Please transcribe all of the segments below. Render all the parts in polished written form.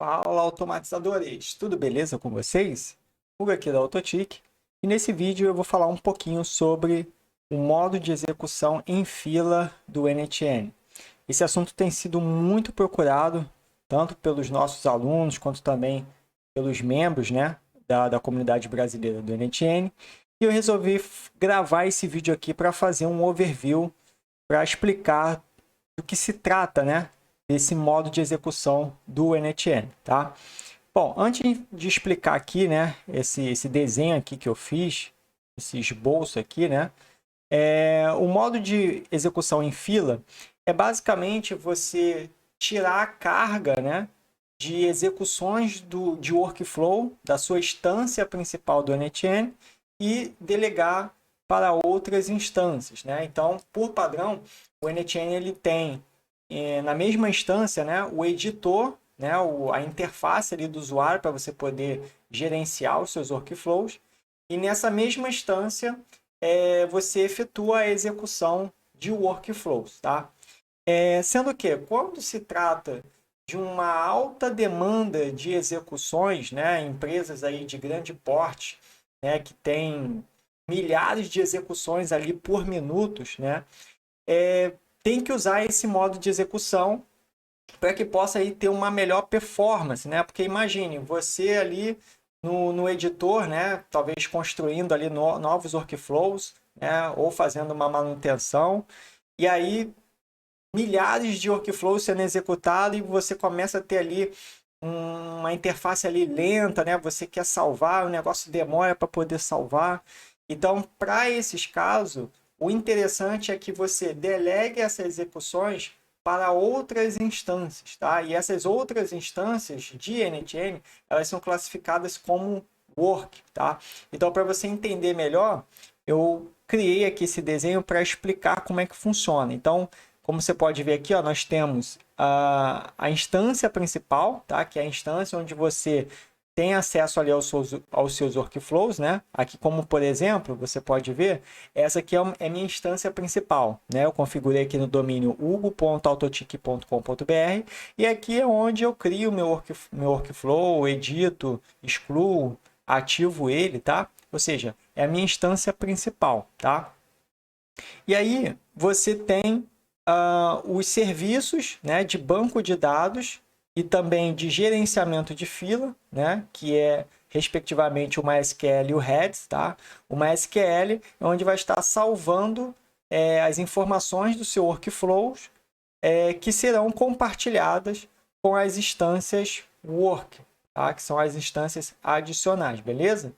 Fala, automatizadores! Tudo beleza com vocês? Hugo aqui da Autotic e nesse vídeo eu vou falar um pouquinho sobre o modo de execução em fila do NTN. Esse assunto tem sido muito procurado tanto pelos nossos alunos quanto também pelos membros, né, da comunidade brasileira do NTN, e eu resolvi gravar esse vídeo aqui para fazer um overview, para explicar do que se trata, né, desse modo de execução do NTN, tá? Bom, antes de explicar aqui, né, esse desenho aqui que eu fiz, esse esboço aqui, né, o modo de execução em fila é basicamente você tirar a carga, né, de execuções de workflow da sua instância principal do NTN e delegar para outras instâncias, né? Então, por padrão, o NTN ele tem na mesma instância, né, o editor, né, a interface ali do usuário para você poder gerenciar os seus workflows. E nessa mesma instância, você efetua a execução de workflows, tá? Sendo que, quando se trata de uma alta demanda de execuções, né, empresas aí de grande porte, né, que tem milhares de execuções ali por minutos, né, tem que usar esse modo de execução para que possa aí ter uma melhor performance, né? Porque imagine, você ali no editor, né, talvez construindo ali novos workflows, né, ou fazendo uma manutenção, e aí milhares de workflows sendo executados e você começa a ter ali uma interface ali lenta, né? Você quer salvar, o negócio demora para poder salvar. Então, para esses casos, o interessante é que você delegue essas execuções para outras instâncias, tá? E essas outras instâncias de NTN, elas são classificadas como work, tá? Então, para você entender melhor, eu criei aqui esse desenho para explicar como é que funciona. Então, como você pode ver aqui, ó, nós temos a instância principal, tá? Que é a instância onde você tem acesso ali aos seus workflows, né? Aqui, como por exemplo, você pode ver, essa aqui é minha instância principal, né? Eu configurei aqui no domínio hugo.autotic.com.br e aqui é onde eu crio meu workflow, edito, excluo, ativo ele, tá? Ou seja, é a minha instância principal, tá? E aí você tem os serviços, né, de banco de dados e também de gerenciamento de fila, né, que é respectivamente o MySQL e o Redis, tá? O MySQL é onde vai estar salvando as informações do seu workflows que serão compartilhadas com as instâncias work, tá? Que são as instâncias adicionais, beleza?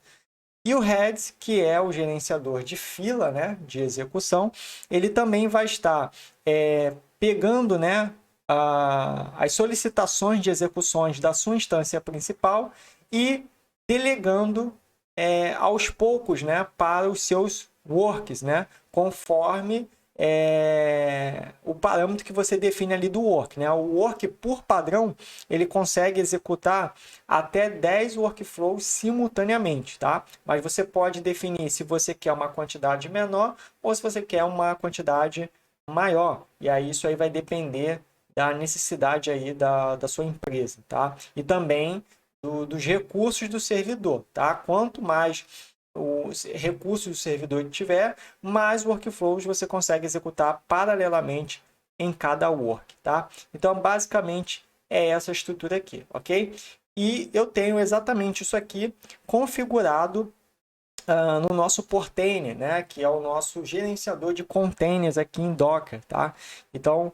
E o Redis, que é o gerenciador de fila, né, de execução, ele também vai estar pegando, né, as solicitações de execuções da sua instância principal e delegando aos poucos, né, para os seus works, né, conforme o parâmetro que você define ali do work, né? O work, por padrão, ele consegue executar até 10 workflows simultaneamente, tá? Mas você pode definir se você quer uma quantidade menor ou se você quer uma quantidade maior. E aí isso aí vai depender da necessidade aí da sua empresa, tá? E também dos recursos do servidor, tá? Quanto mais os recursos do servidor tiver, mais workflows você consegue executar paralelamente em cada work, tá? Então, basicamente, é essa estrutura aqui, ok? E eu tenho exatamente isso aqui configurado no nosso Portainer, né? Que é o nosso gerenciador de containers aqui em Docker, tá? Então,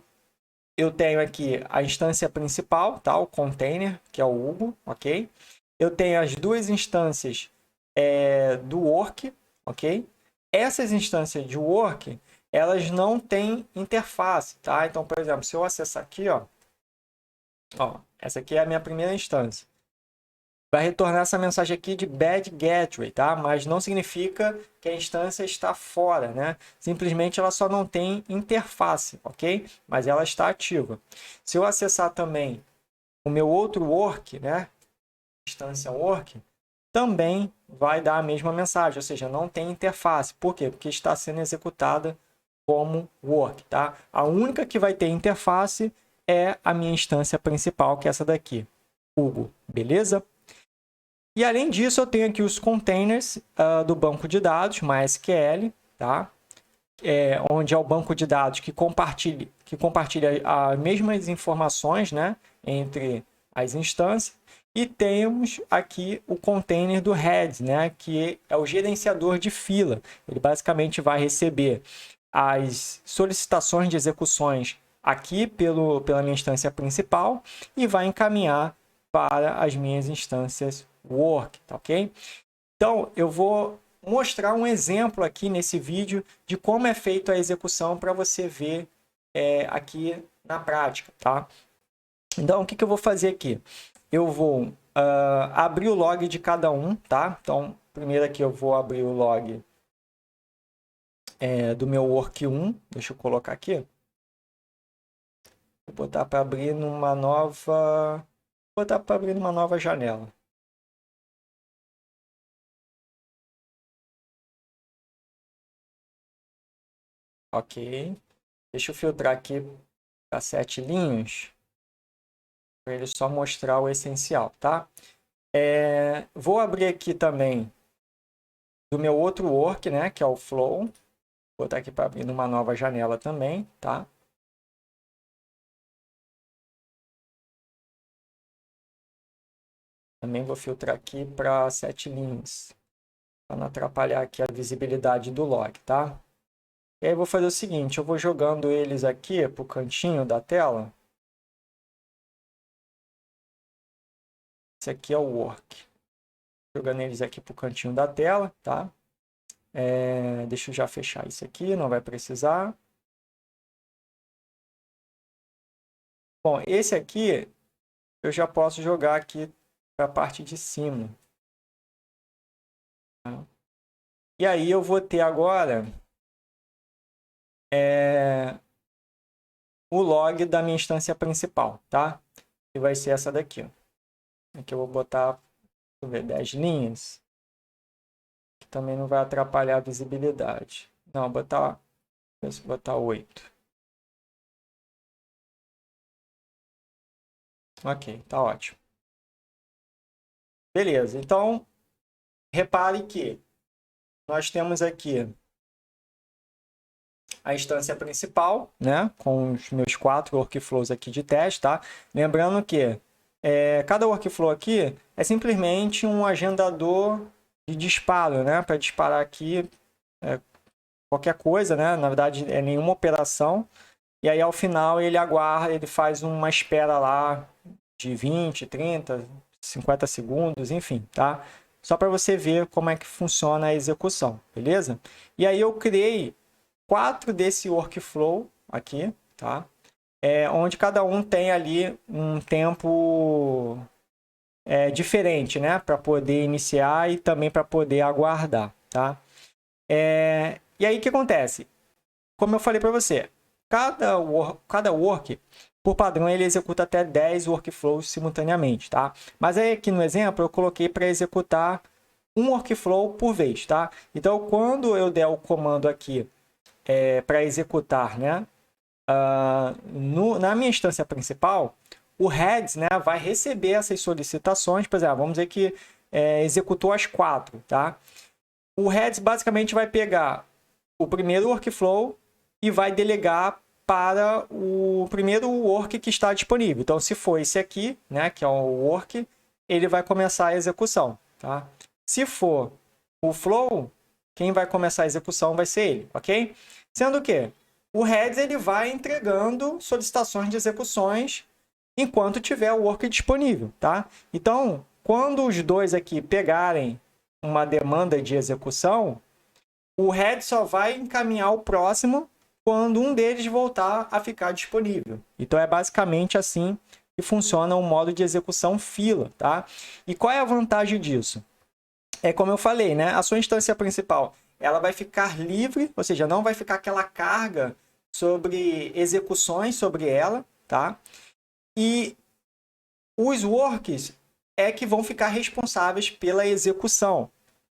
eu tenho aqui a instância principal, tá? O container, que é o Hugo, ok? Eu tenho as duas instâncias do work, ok? Essas instâncias de work, elas não têm interface, tá? Então, por exemplo, se eu acessar aqui, ó, essa aqui é a minha primeira instância. Vai retornar essa mensagem aqui de bad gateway, tá? Mas não significa que a instância está fora, né? Simplesmente ela só não tem interface, ok? Mas ela está ativa. Se eu acessar também o meu outro work, né? Instância work, também vai dar a mesma mensagem, ou seja, não tem interface. Por quê? Porque está sendo executada como work, tá? A única que vai ter interface é a minha instância principal, que é essa daqui, Hugo, beleza? E além disso, eu tenho aqui os containers do banco de dados, MySQL, tá? Onde é o banco de dados que compartilha as mesmas informações, né, entre as instâncias. E temos aqui o container do Heads, né, que é o gerenciador de fila. Ele basicamente vai receber as solicitações de execuções aqui pela minha instância principal e vai encaminhar para as minhas instâncias work, tá ok? Então, eu vou mostrar um exemplo aqui nesse vídeo de como é feita a execução para você ver aqui na prática, tá? Então, o que eu vou fazer aqui? Eu vou abrir o log de cada um, tá? Então, primeiro aqui eu vou abrir o log do meu work 1. Deixa eu colocar aqui. Vou botar para abrir numa nova... botar para abrir numa nova janela. Ok. Deixa eu filtrar aqui para 7 linhas, para ele só mostrar o essencial, tá? Vou abrir aqui também do meu outro work, né, que é o Flow. Vou botar aqui para abrir numa nova janela também, tá? Também vou filtrar aqui para 7 linhas, para não atrapalhar aqui a visibilidade do log, tá? E aí eu vou fazer o seguinte, eu vou jogando eles aqui para o cantinho da tela. Esse aqui é o work. Jogando eles aqui para o cantinho da tela, tá? Deixa eu já fechar isso aqui, não vai precisar. Bom, esse aqui eu já posso jogar aqui para a parte de cima. Tá? E aí eu vou ter agora o log da minha instância principal, tá? Que vai ser essa daqui, ó. Aqui eu vou botar, deixa eu ver, 10 linhas. Que também não vai atrapalhar a visibilidade. Não, vou botar 8. Ok, tá ótimo. Beleza, então repare que nós temos aqui a instância principal, né, com os meus 4 workflows aqui de teste, tá? Lembrando que cada workflow aqui é simplesmente um agendador de disparo, né, para disparar aqui qualquer coisa, né? Na verdade, é nenhuma operação. E aí, ao final, ele aguarda, ele faz uma espera lá de 20, 30, 50 segundos, enfim, tá? Só para você ver como é que funciona a execução, beleza? E aí eu criei 4 desse workflow aqui, tá? Onde cada um tem ali um tempo diferente, né? Para poder iniciar e também para poder aguardar, tá? E aí o que acontece? Como eu falei para você, cada work, por padrão, ele executa até 10 workflows simultaneamente, tá? Mas aí aqui no exemplo eu coloquei para executar um workflow por vez, tá? Então, quando eu der o comando aqui para executar, né, na minha instância principal, o Heads, né, vai receber essas solicitações, por exemplo, vamos dizer que executou as 4, tá? O Heads basicamente vai pegar o primeiro workflow e vai delegar para o primeiro work que está disponível. Então, se for esse aqui, né, que é o work, ele vai começar a execução, tá? Se for o flow, quem vai começar a execução vai ser ele, ok? Sendo que o Heads ele vai entregando solicitações de execuções enquanto tiver o work disponível, tá? Então, quando os dois aqui pegarem uma demanda de execução, o Head só vai encaminhar o próximo quando um deles voltar a ficar disponível. Então, é basicamente assim que funciona o modo de execução fila, tá? E qual é a vantagem disso? É como eu falei, né? A sua instância principal, ela vai ficar livre, ou seja, não vai ficar aquela carga sobre execuções sobre ela, tá? E os works que vão ficar responsáveis pela execução.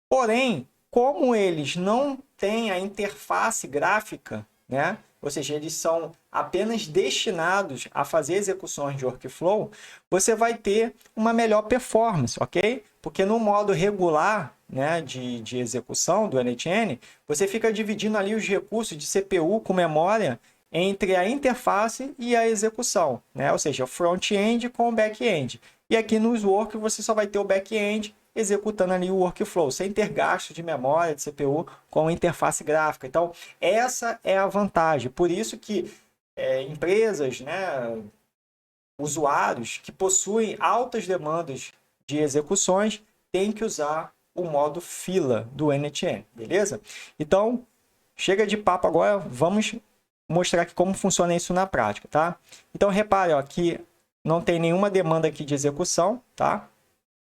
Porém, como eles não têm a interface gráfica, né? ou seja, eles são apenas destinados a fazer execuções de workflow, você vai ter uma melhor performance, ok? Porque no modo regular, né, de execução do NHN, você fica dividindo ali os recursos de CPU com memória entre a interface e a execução, né? Ou seja, o front-end com o back-end. E aqui nos work você só vai ter o back-end executando ali o workflow, sem ter gasto de memória de CPU com interface gráfica. Então, essa é a vantagem. Por isso que empresas, né, usuários que possuem altas demandas de execuções têm que usar o modo fila do NHN, beleza? Então, chega de papo agora, vamos mostrar aqui como funciona isso na prática, tá? Então, repare, ó, que não tem nenhuma demanda aqui de execução, tá?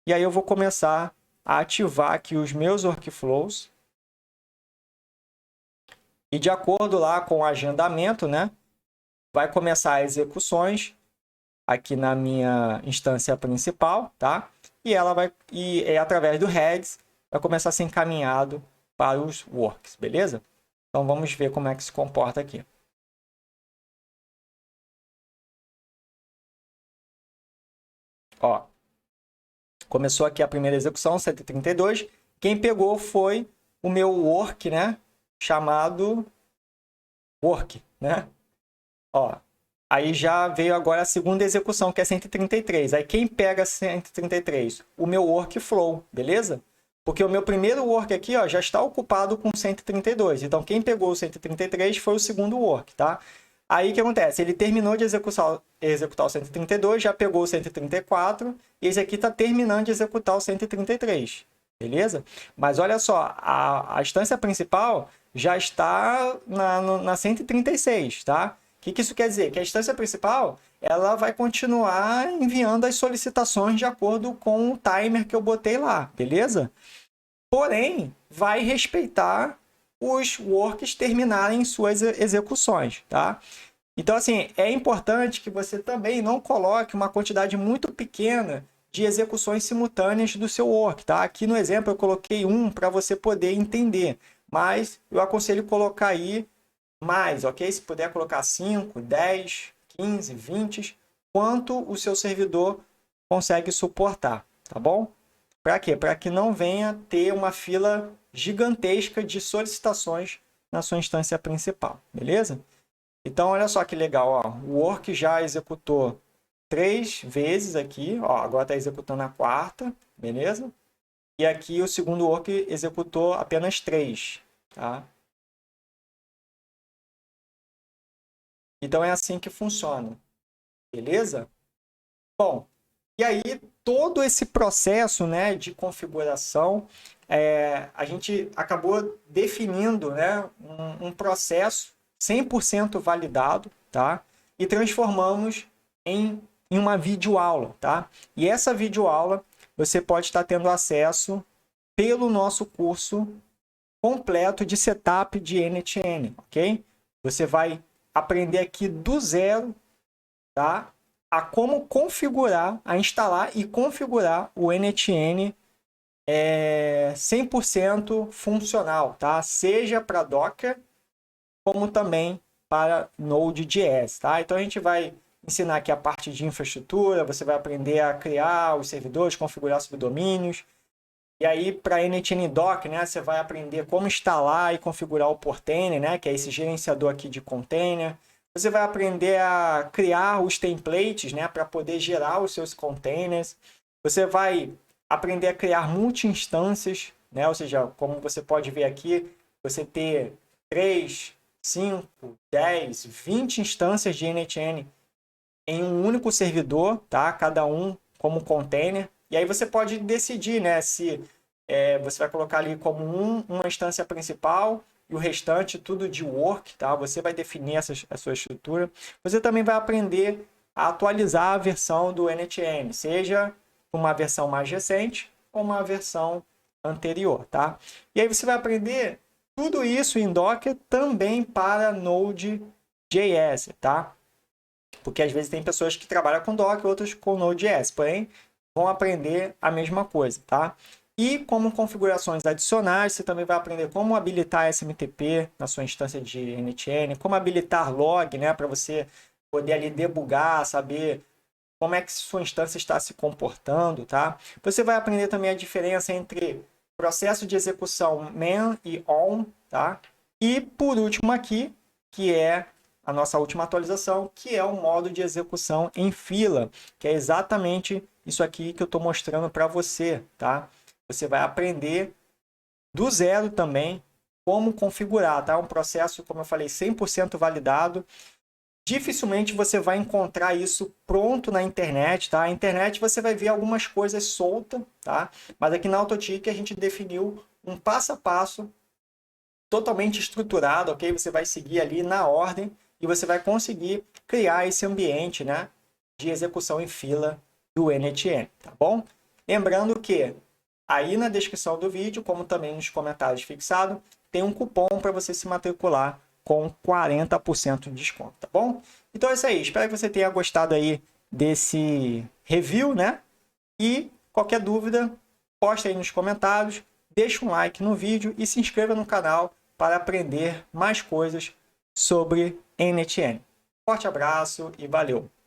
E aí eu vou começar a ativar aqui os meus workflows. E de acordo lá com o agendamento, né? Vai começar as execuções aqui na minha instância principal, tá? E ela vai, através do heads, vai começar a ser encaminhado para os works, beleza? Então vamos ver como é que se comporta aqui. Ó, começou aqui a primeira execução, 132. Quem pegou foi o meu work, né? Chamado work, né? Ó, aí já veio agora a segunda execução, que é 133. Aí quem pega 133? O meu workflow, beleza? Porque o meu primeiro work aqui, ó, já está ocupado com 132. Então, quem pegou o 133 foi o segundo work, tá? Aí o que acontece? Ele terminou de executar o 132, já pegou o 134, e esse aqui está terminando de executar o 133, beleza? Mas olha só, a instância principal já está na 136, tá? O que isso quer dizer? Que a instância principal ela vai continuar enviando as solicitações de acordo com o timer que eu botei lá, beleza? Porém, vai respeitar os works terminarem suas execuções, tá? Então, assim, é importante que você também não coloque uma quantidade muito pequena de execuções simultâneas do seu work, tá? Aqui no exemplo eu coloquei um para você poder entender, mas eu aconselho colocar aí mais, ok? Se puder colocar 5, 10, 15, 20, quanto o seu servidor consegue suportar, tá bom? Para quê? Para que não venha ter uma fila gigantesca de solicitações na sua instância principal, beleza? Então, olha só que legal, ó. O work já executou 3 vezes aqui, ó, agora está executando a quarta, beleza? E aqui o segundo work executou apenas 3, tá? Então, é assim que funciona, beleza? Bom, e aí todo esse processo, né, de configuração, a gente acabou definindo, né, um processo 100% validado, tá? E transformamos em uma videoaula, tá? E essa videoaula você pode estar tendo acesso pelo nosso curso completo de setup de NHN, ok? Você vai aprender aqui do zero, tá? A como configurar, a instalar e configurar o NHN 100% funcional, tá? Seja para Docker, como também para Node.js, tá? Então a gente vai ensinar aqui a parte de infraestrutura, você vai aprender a criar os servidores, configurar subdomínios. E aí para NHN Docker, né, você vai aprender como instalar e configurar o Portainer, né, que é esse gerenciador aqui de container. Você vai aprender a criar os templates, né, para poder gerar os seus containers. Você vai aprender a criar multi-instâncias, né, ou seja, como você pode ver aqui, você ter 3, 5, 10, 20 instâncias de NHN em um único servidor, tá? Cada um como container. E aí você pode decidir, né, se você vai colocar ali como uma instância principal e o restante tudo de work, tá? Você vai definir a sua estrutura. Você também vai aprender a atualizar a versão do NHN, seja uma versão mais recente ou uma versão anterior, tá? E aí você vai aprender tudo isso em Docker também para Node.js, tá? Porque às vezes tem pessoas que trabalham com Docker, outras com Node.js, porém vão aprender a mesma coisa, tá? E como configurações adicionais, você também vai aprender como habilitar SMTP na sua instância de NTN, como habilitar log, né, para você poder ali debugar, saber como é que sua instância está se comportando, tá? Você vai aprender também a diferença entre processo de execução man e on, tá? E por último aqui, que é a nossa última atualização, que é o modo de execução em fila, que é exatamente isso aqui que eu estou mostrando para você, tá? Você vai aprender do zero também como configurar, tá? Um processo, como eu falei, 100% validado. Dificilmente você vai encontrar isso pronto na internet, tá? Na internet você vai ver algumas coisas soltas, tá? Mas aqui na Autotic a gente definiu um passo a passo totalmente estruturado, ok? Você vai seguir ali na ordem e você vai conseguir criar esse ambiente, né, de execução em fila do NTN, tá bom? Lembrando que aí na descrição do vídeo, como também nos comentários fixados, tem um cupom para você se matricular com 40% de desconto, tá bom? Então é isso aí, espero que você tenha gostado aí desse review, né? E qualquer dúvida, posta aí nos comentários, deixa um like no vídeo e se inscreva no canal para aprender mais coisas sobre NTN. Forte abraço e valeu!